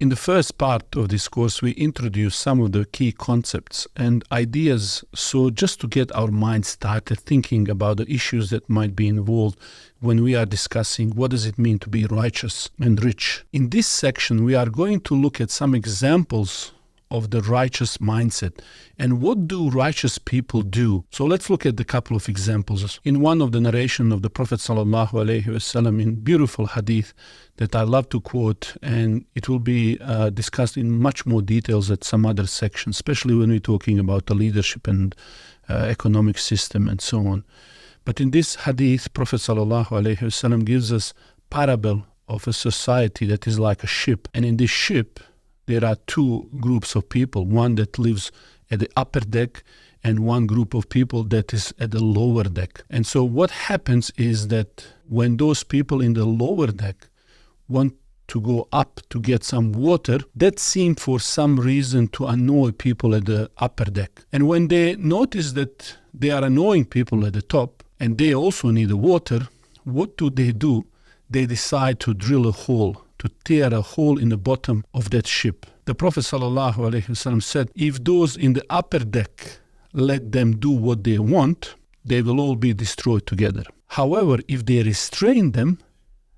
In the first part of this course, we introduce some of the key concepts and ideas, so just to get our minds started thinking about the issues that might be involved when we are discussing what does it mean to be righteous and rich. In this section, we are going to look at some examples of the righteous mindset and what do righteous people do. So let's look at a couple of examples. In one of the narration of the Prophet ﷺ in beautiful hadith that I love to quote, and it will be discussed in much more details at some other section, especially when we're talking about the leadership and economic system and so on. But in this hadith, Prophet ﷺ gives us parable of a society that is like a ship, and in this ship there are two groups of people, one that lives at the upper deck and one group of people that is at the lower deck. And so what happens is that when those people in the lower deck want to go up to get some water, that seemed for some reason to annoy people at the upper deck. And when they notice that they are annoying people at the top and they also need the water, what do? They decide to drill a hole, to tear a hole in the bottom of that ship. The Prophet ﷺ said, if those in the upper deck let them do what they want, they will all be destroyed together. However, if they restrain them,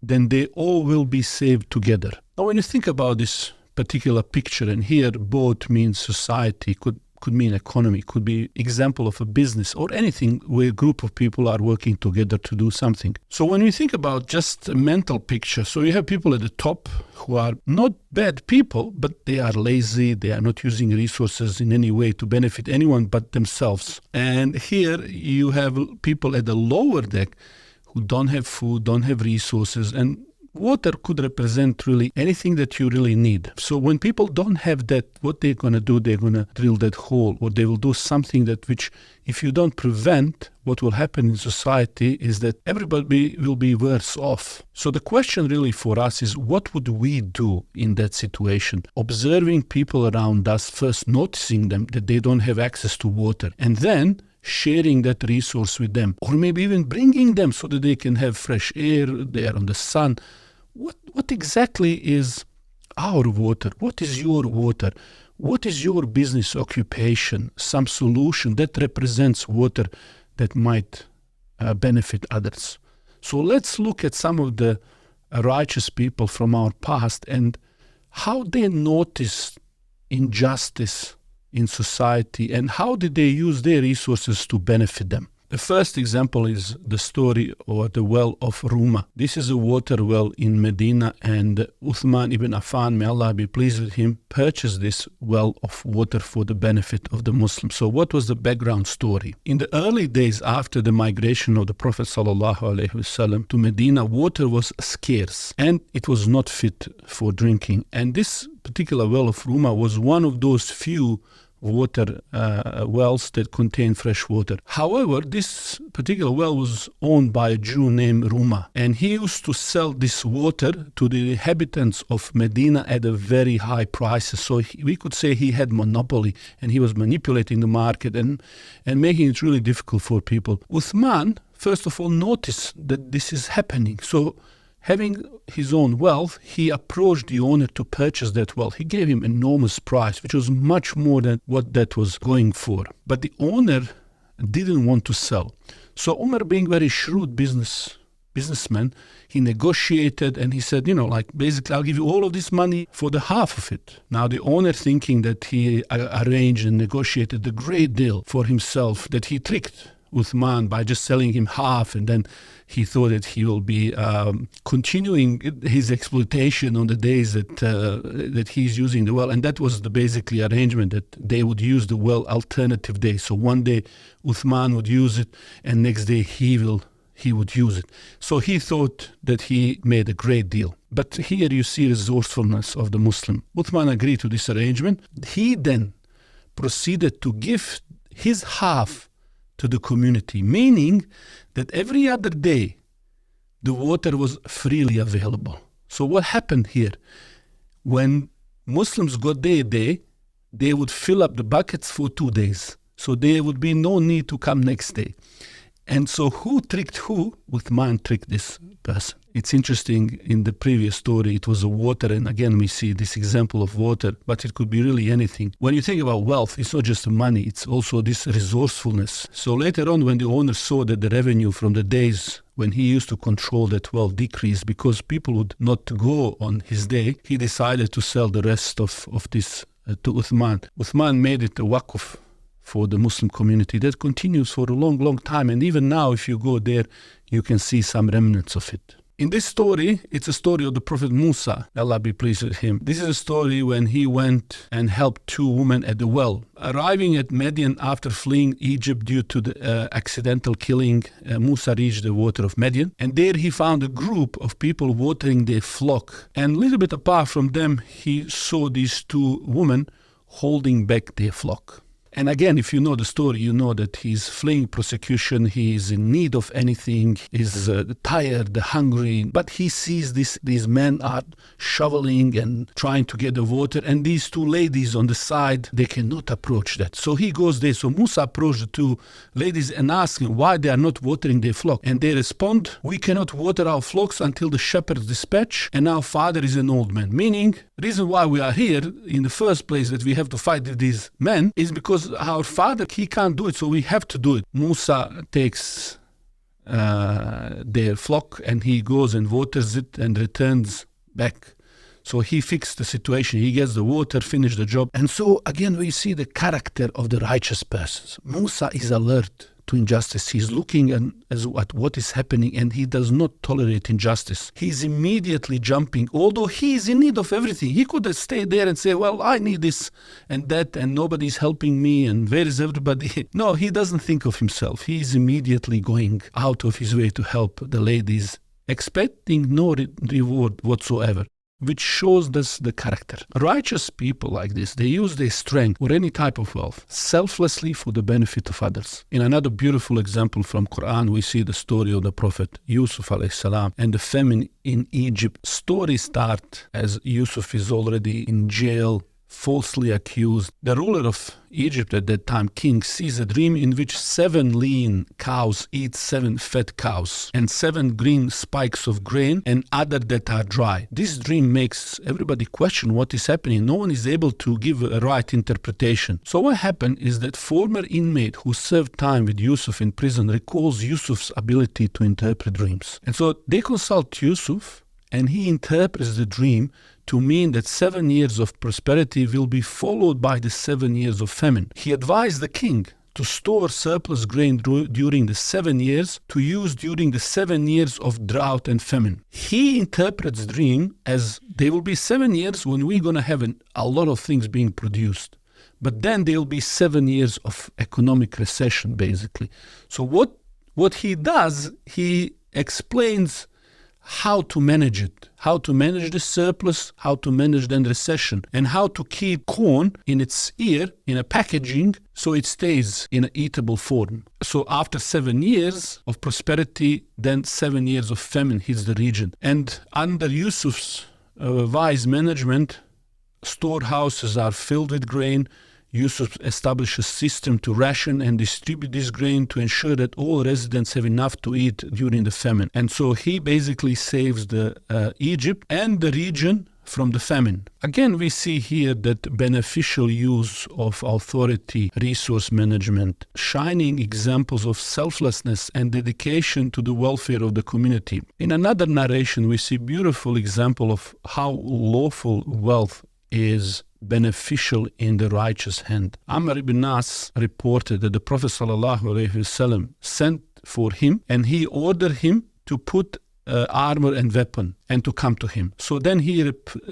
then they all will be saved together. Now, when you think about this particular picture, and here boat means society, could mean economy, could be example of a business or anything where a group of people are working together to do something. So when we think about just a mental picture, so you have people at the top who are not bad people, but they are lazy, they are not using resources in any way to benefit anyone but themselves. And here you have people at the lower deck who don't have food, don't have resources, and water could represent really anything that you really need. So when people don't have that, what they're going to do, they're going to drill that hole, or they will do something that which, if you don't prevent, what will happen in society is that everybody will be worse off. So the question really for us is, what would we do in that situation? Observing people around us, first noticing them that they don't have access to water, and then sharing that resource with them, or maybe even bringing them so that they can have fresh air, they are on the sun. What exactly is our water? What is your water? What is your business occupation? Some solution that represents water that might benefit others. So let's look at some of the righteous people from our past and how they noticed injustice in society and how did they use their resources to benefit them. The first example is the story or the well of Rumah. This is a water well in Medina, and Uthman ibn Affan, may Allah be pleased with him, purchased this well of water for the benefit of the Muslims. So what was the background story? In the early days after the migration of the Prophet ﷺ to Medina, water was scarce and it was not fit for drinking. And this particular well of Rumah was one of those few water wells that contain fresh water. However, this particular well was owned by a Jew named Rumah, and he used to sell this water to the inhabitants of Medina at a very high prices. So we could say he had monopoly, and he was manipulating the market and making it really difficult for people. Uthman, first of all, noticed that this is happening. So having his own wealth, he approached the owner to purchase that wealth. He gave him enormous price, which was much more than what that was going for. But the owner didn't want to sell. So Umar, being very shrewd businessman, he negotiated and he said, basically, I'll give you all of this money for the half of it. Now the owner, thinking that he arranged and negotiated a great deal for himself, that he tricked Uthman by just selling him half, and then he thought that he will be continuing his exploitation on the days that he's using the well. And that was the basically arrangement, that they would use the well alternative days. So one day Uthman would use it and next day he would use it. So he thought that he made a great deal. But here you see resourcefulness of the Muslim. Uthman agreed to this arrangement. He then proceeded to give his half to the community, meaning that every other day the water was freely available. So what happened here? When Muslims got their day, they would fill up the buckets for 2 days. So there would be no need to come next day. And so who tricked who? Uthman tricked this person. It's interesting, in the previous story, it was a water, and again we see this example of water, but it could be really anything. When you think about wealth, it's not just money, it's also this resourcefulness. So later on, when the owner saw that the revenue from the days when he used to control that wealth decreased because people would not go on his day, he decided to sell the rest of this to Uthman. Uthman made it a waqf for the Muslim community that continues for a long, long time. And even now, if you go there, you can see some remnants of it. In this story, it's a story of the Prophet Musa, Allah be pleased with him. This is a story when he went and helped two women at the well. Arriving at Midian after fleeing Egypt due to the accidental killing, Musa reached the water of Midian. And there he found a group of people watering their flock. And a little bit apart from them, he saw these two women holding back their flock. And again, if you know the story, you know that he's fleeing persecution, he is in need of anything, he's tired, hungry, but he sees these men are shoveling and trying to get the water, and these two ladies on the side, they cannot approach that. So he goes there. So Musa approached the two ladies and asked them why they are not watering their flock. And they respond, we cannot water our flocks until the shepherds dispatch, and our father is an old man. Meaning, the reason why we are here in the first place, that we have to fight with these men, is because our father, he can't do it, so we have to do it. Musa takes their flock and he goes and waters it and returns back. So he fixed the situation, he gets the water, finished the job. And so again we see the character of the righteous persons. Musa is alert to injustice. He's looking at what is happening and he does not tolerate injustice. He's immediately jumping, although he is in need of everything. He could have stayed there and say, well, I need this and that and nobody's helping me and where is everybody? No, he doesn't think of himself. He is immediately going out of his way to help the ladies, expecting no reward whatsoever, which shows us the character. Righteous people like this, they use their strength or any type of wealth selflessly for the benefit of others. In another beautiful example from Quran, we see the story of the Prophet Yusuf alayhi salam and the famine in Egypt. Story start as Yusuf is already in jail, falsely accused. The ruler of Egypt at that time, king, sees a dream in which 7 lean cows eat 7 fat cows and 7 green spikes of grain and other that are dry. This dream makes everybody question what is happening. No one is able to give a right interpretation. So what happened is that former inmate who served time with Yusuf in prison recalls Yusuf's ability to interpret dreams. And so they consult Yusuf and he interprets the dream to mean that 7 years of prosperity will be followed by the 7 years of famine. He advised the king to store surplus grain during the 7 years to use during the 7 years of drought and famine. He interprets the dream as there will be 7 years when we're going to have a lot of things being produced. But then there will be 7 years of economic recession, basically. So what he does, he explains how to manage it, how to manage the surplus, how to manage the recession, and how to keep corn in its ear, in a packaging, so it stays in an eatable form. So after 7 years of prosperity, then 7 years of famine hits the region. And under Yusuf's wise management, storehouses are filled with grain. Yusuf established a system to ration and distribute this grain to ensure that all residents have enough to eat during the famine. And so he basically saves Egypt and the region from the famine. Again, we see here that beneficial use of authority, resource management, shining examples of selflessness and dedication to the welfare of the community. In another narration, we see beautiful example of how lawful wealth is beneficial in the righteous hand. Amr ibn As reported that the Prophet ﷺ sent for him and he ordered him to put armor and weapon and to come to him. So then he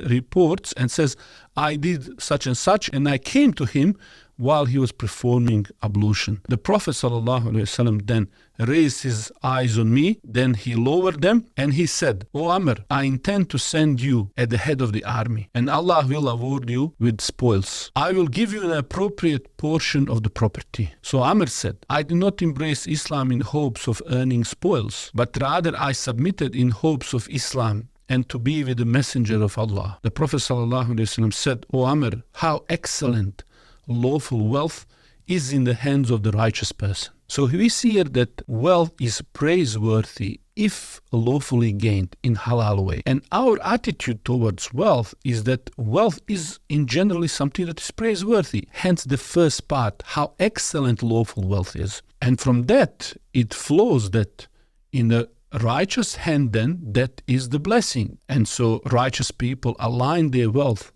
reports and says, I did such and I came to him while he was performing ablution. The Prophet ﷺ then raised his eyes on me, then he lowered them and he said, O Amr, I intend to send you at the head of the army and Allah will award you with spoils. I will give you an appropriate portion of the property. So Amr said, I did not embrace Islam in hopes of earning spoils, but rather I submitted in hopes of Islam and to be with the messenger of Allah. The Prophet ﷺ said, O Amr, how excellent lawful wealth is in the hands of the righteous person. So we see here that wealth is praiseworthy if lawfully gained in halal way. And our attitude towards wealth is that wealth is in generally something that is praiseworthy. Hence the first part, how excellent lawful wealth is. And from that, it flows that in the righteous hand then, that is the blessing. And so righteous people align their wealth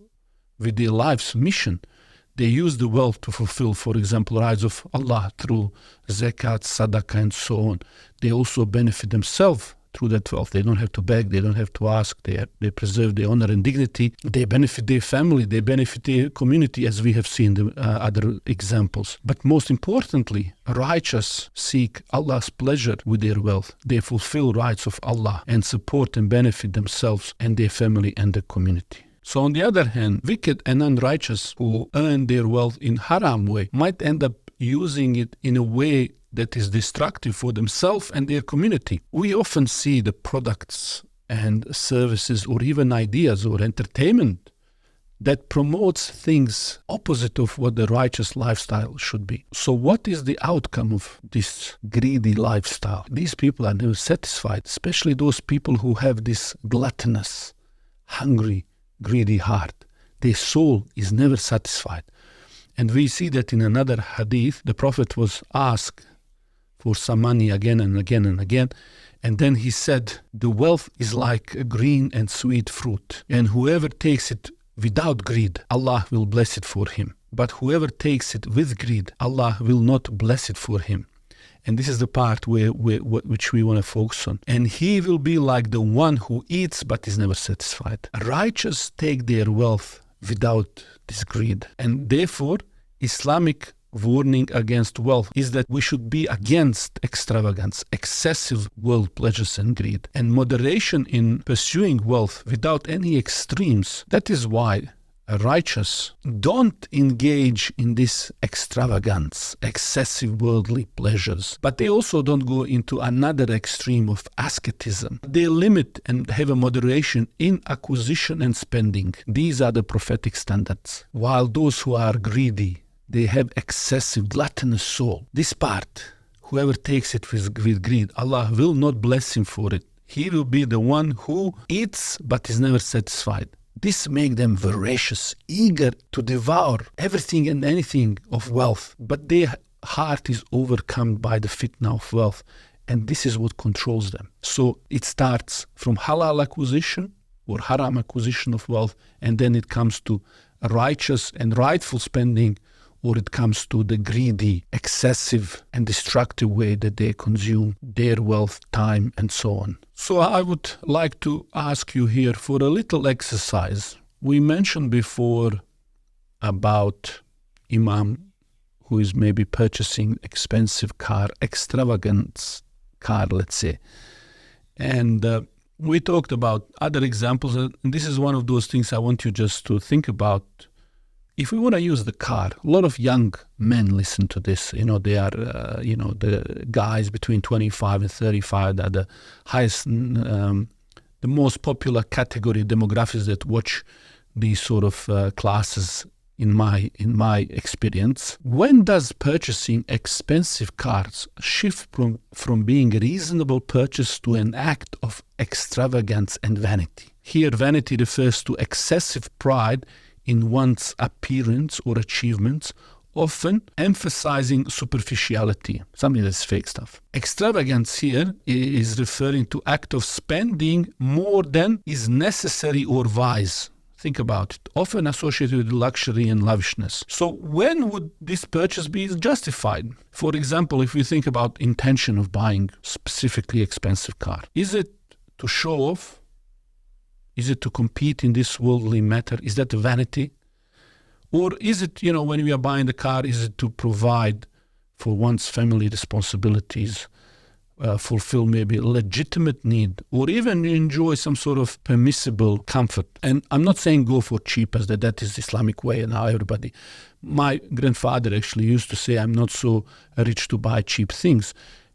with their life's mission. They use the wealth to fulfill, for example, rights of Allah through zakat, sadaqah, and so on. They also benefit themselves through that wealth. They don't have to beg, they don't have to ask, they preserve their honor and dignity. They benefit their family, they benefit their community, as we have seen the other examples. But most importantly, righteous seek Allah's pleasure with their wealth. They fulfill rights of Allah and support and benefit themselves and their family and the community. So on the other hand, wicked and unrighteous who earn their wealth in haram way might end up using it in a way that is destructive for themselves and their community. We often see the products and services or even ideas or entertainment that promotes things opposite of what the righteous lifestyle should be. So what is the outcome of this greedy lifestyle? These people are never satisfied, especially those people who have this gluttonous, hungry, greedy heart. Their soul is never satisfied. And we see that in another hadith, the Prophet was asked for some money again and again and again. And then he said, the wealth is like a green and sweet fruit. And whoever takes it without greed, Allah will bless it for him. But whoever takes it with greed, Allah will not bless it for him. And this is the part which we want to focus on. And he will be like the one who eats but is never satisfied. Righteous take their wealth without this greed. And therefore, Islamic warning against wealth is that we should be against extravagance, excessive world pleasures and greed, and moderation in pursuing wealth without any extremes. That is why righteous don't engage in this extravagance, excessive worldly pleasures, but they also don't go into another extreme of asceticism. They limit and have a moderation in acquisition and spending. These are the prophetic standards. While those who are greedy, they have excessive gluttonous soul. This part, whoever takes it with greed, Allah will not bless him for it. He will be the one who eats but is never satisfied. This makes them voracious, eager to devour everything and anything of wealth. But their heart is overcome by the fitna of wealth. And this is what controls them. So it starts from halal acquisition or haram acquisition of wealth. And then it comes to righteous and rightful spending, or it comes to the greedy, excessive and destructive way that they consume their wealth, time, and so on. So I would like to ask you here for a little exercise. We mentioned before about Imam who is maybe purchasing expensive car, extravagant car, let's say. And we talked about other examples, and this is one of those things I want you just to think about. If we want to use the car, a lot of young men listen to this. They are, the guys between 25 and 35 are the highest, the most popular category demographics that watch these sort of classes in my experience. When does purchasing expensive cars shift from being a reasonable purchase to an act of extravagance and vanity? Here, vanity refers to excessive pride in one's appearance or achievements, often emphasizing superficiality, something that's fake stuff. Extravagance here is referring to act of spending more than is necessary or wise. Think about it. Often associated with luxury and lavishness. So when would this purchase be justified? For example, if we think about intention of buying specifically expensive car, is it to show off? Is it to compete in this worldly matter? Is that vanity? Or is it, when we are buying the car, is it to provide for one's family responsibilities, fulfill maybe a legitimate need, or even enjoy some sort of permissible comfort? And I'm not saying go for cheap, as that is the Islamic way and how everybody. My grandfather actually used to say, I'm not so rich to buy cheap things,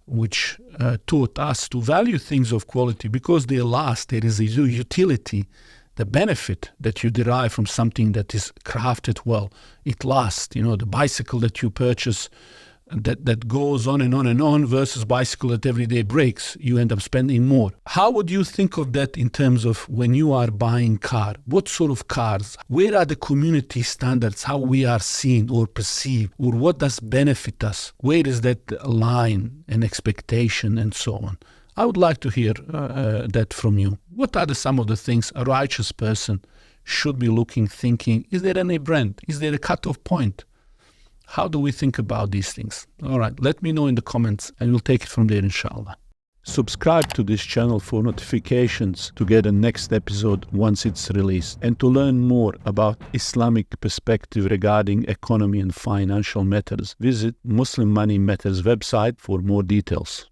which taught us to value things of quality because they last. There is a utility, the benefit that you derive from something that is crafted well. It lasts. The bicycle that you purchase that goes on and on and on versus bicycle that every day breaks, you end up spending more. How would you think of that in terms of when you are buying car? What sort of cars? Where are the community standards? How we are seen or perceived? Or what does benefit us? Where is that line and expectation and so on? I would like to hear that from you. What are some of the things a righteous person should be looking, thinking? Is there any brand? Is there a cutoff point? How do we think about these things? All right, let me know in the comments and we'll take it from there, inshallah. Subscribe to this channel for notifications to get the next episode once it's released, and to learn more about Islamic perspective regarding economy and financial matters, visit Muslim Money Matters website for more details.